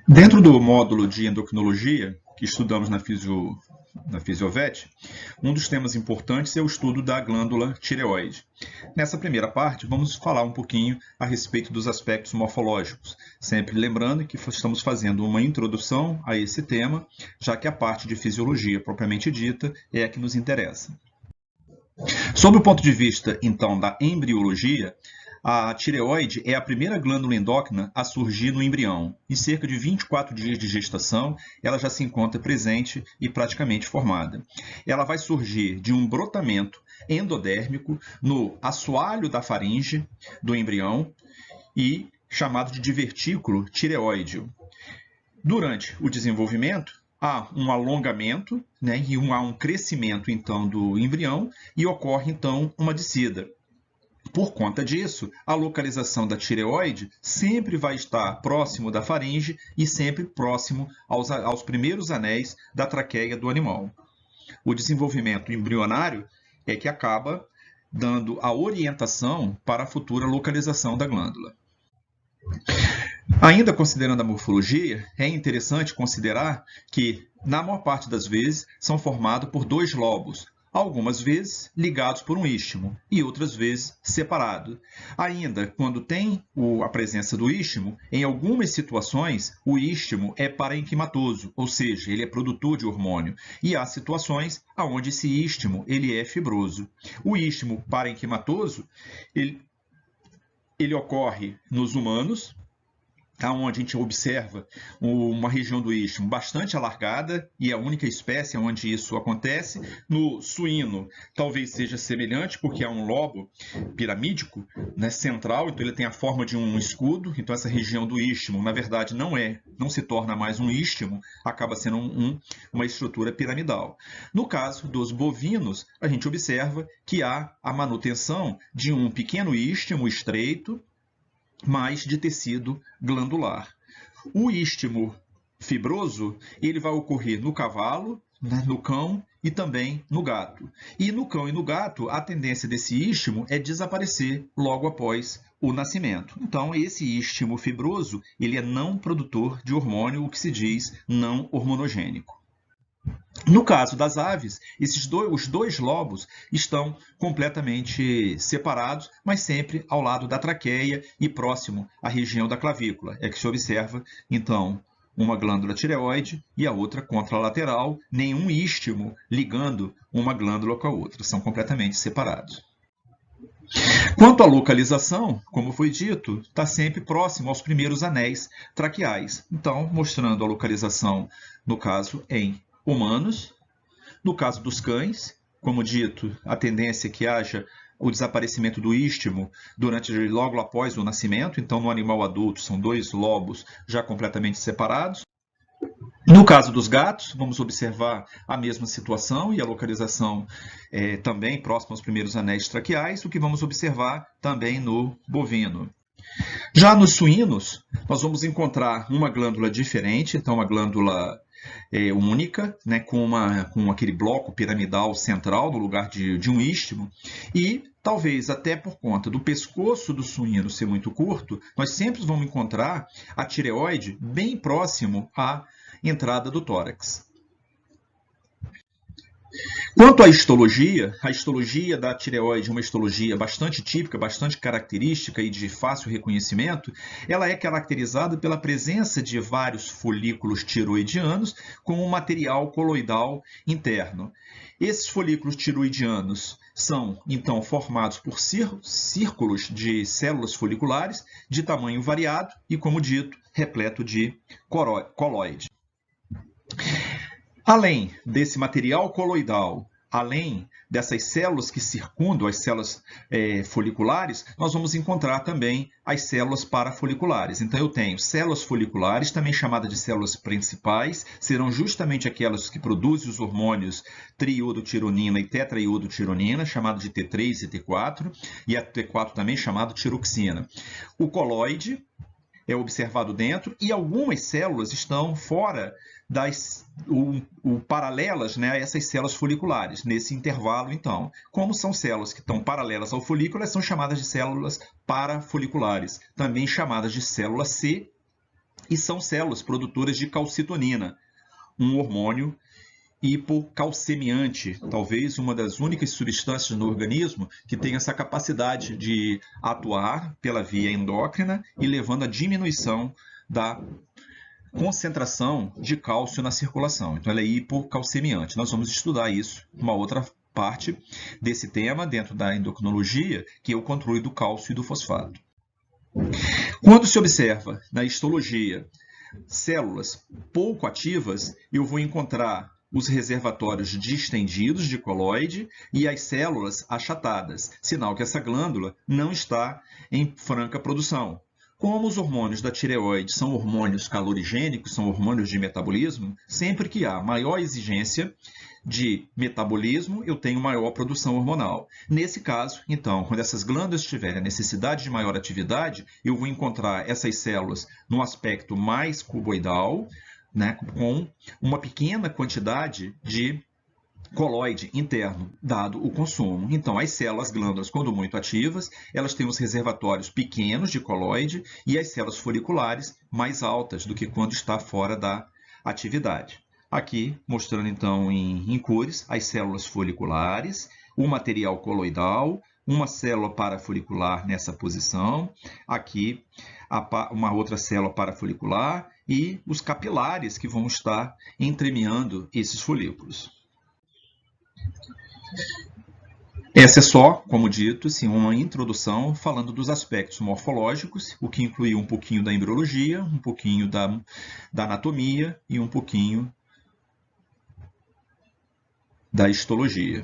Dentro do módulo de endocrinologia, que estudamos na Fisiovet, um dos temas importantes é o estudo da glândula tireoide. Nessa primeira parte, vamos falar um pouquinho a respeito dos aspectos morfológicos, sempre lembrando que estamos fazendo uma introdução a esse tema, já que a parte de fisiologia propriamente dita é a que nos interessa. Sob o ponto de vista, então, da embriologia, a tireoide é a primeira glândula endócrina a surgir no embrião. Em cerca de 24 dias de gestação, ela já se encontra presente e praticamente formada. Ela vai surgir de um brotamento endodérmico no assoalho da faringe do embrião e chamado de divertículo tireoideo. Durante o desenvolvimento, há um alongamento, e há um crescimento, então, do embrião e ocorre, então, uma descida. Por conta disso, a localização da tireoide sempre vai estar próximo da faringe e sempre próximo aos primeiros anéis da traqueia do animal. O desenvolvimento embrionário é que acaba dando a orientação para a futura localização da glândula. Ainda considerando a morfologia, é interessante considerar que, na maior parte das vezes, são formados por dois lobos, algumas vezes ligados por um istmo e outras vezes separados. Ainda quando tem a presença do istmo, em algumas situações o istmo é parenquimatoso, ou seja, ele é produtor de hormônio, e há situações onde esse istmo ele é fibroso. O istmo parenquimatoso ele ocorre nos humanos, onde a gente observa uma região do istmo bastante alargada, e é a única espécie onde isso acontece. No suíno, talvez seja semelhante, porque é um lobo piramídico, central, então ele tem a forma de um escudo, então essa região do istmo, na verdade, não se torna mais um istmo, acaba sendo uma estrutura piramidal. No caso dos bovinos, a gente observa que há a manutenção de um pequeno istmo estreito, mas de tecido glandular. O istmo fibroso ele vai ocorrer no cavalo, no cão e também no gato. E no cão e no gato, a tendência desse istmo é desaparecer logo após o nascimento. Então, esse istmo fibroso ele é não produtor de hormônio, o que se diz não hormonogênico. No caso das aves, os dois lobos estão completamente separados, mas sempre ao lado da traqueia e próximo à região da clavícula. É que se observa, então, uma glândula tireoide e a outra contralateral, nenhum istmo ligando uma glândula com a outra, são completamente separados. Quanto à localização, como foi dito, está sempre próximo aos primeiros anéis traqueais. Então, mostrando a localização, no caso, em humanos. No caso dos cães, como dito, a tendência é que haja o desaparecimento do istmo logo após o nascimento. Então, no animal adulto, são dois lobos já completamente separados. No caso dos gatos, vamos observar a mesma situação e a localização também próxima aos primeiros anéis traqueais, o que vamos observar também no bovino. Já nos suínos, nós vamos encontrar uma glândula diferente, então uma glândula única, com aquele bloco piramidal central no lugar de um istmo, e talvez até por conta do pescoço do suíno ser muito curto, nós sempre vamos encontrar a tireoide bem próximo à entrada do tórax. Quanto à histologia, a histologia da tireoide é uma histologia bastante típica, bastante característica e de fácil reconhecimento. Ela é caracterizada pela presença de vários folículos tiroidianos com um material coloidal interno. Esses folículos tiroidianos são, então, formados por círculos de células foliculares de tamanho variado e, como dito, repleto de colóide. Além desse material coloidal, além dessas células que circundam as células foliculares, nós vamos encontrar também as células parafoliculares. Então, eu tenho células foliculares, também chamadas de células principais, serão justamente aquelas que produzem os hormônios triiodotironina e tetraiodotironina, chamados de T3 e T4, e a T4 também chamado tiroxina. O colóide é observado dentro e algumas células estão fora paralelas a essas células foliculares, nesse intervalo, então. Como são células que estão paralelas ao folículo, elas são chamadas de células parafoliculares, também chamadas de célula C e são células produtoras de calcitonina, um hormônio hipocalcemiante, talvez uma das únicas substâncias no organismo que tem essa capacidade de atuar pela via endócrina e levando à diminuição da concentração de cálcio na circulação. Então, ela é hipocalcemiante. Nós vamos estudar isso, uma outra parte desse tema dentro da endocrinologia, que é o controle do cálcio e do fosfato. Quando se observa na histologia células pouco ativas, eu vou encontrar os reservatórios distendidos de coloide e as células achatadas, sinal que essa glândula não está em franca produção. Como os hormônios da tireoide são hormônios calorigênicos, são hormônios de metabolismo, sempre que há maior exigência de metabolismo, eu tenho maior produção hormonal. Nesse caso, então, quando essas glândulas tiverem a necessidade de maior atividade, eu vou encontrar essas células no aspecto mais cuboidal, né, com uma pequena quantidade de coloide interno, dado o consumo. Então, as células glândulas, quando muito ativas, elas têm os reservatórios pequenos de coloide e as células foliculares mais altas do que quando está fora da atividade. Aqui, mostrando então em cores, as células foliculares, o material coloidal, uma célula parafolicular nessa posição, aqui uma outra célula parafolicular e os capilares que vão estar entremeando esses folículos. Essa é só, como dito, assim, uma introdução falando dos aspectos morfológicos, o que inclui um pouquinho da embriologia, um pouquinho da anatomia e um pouquinho da histologia.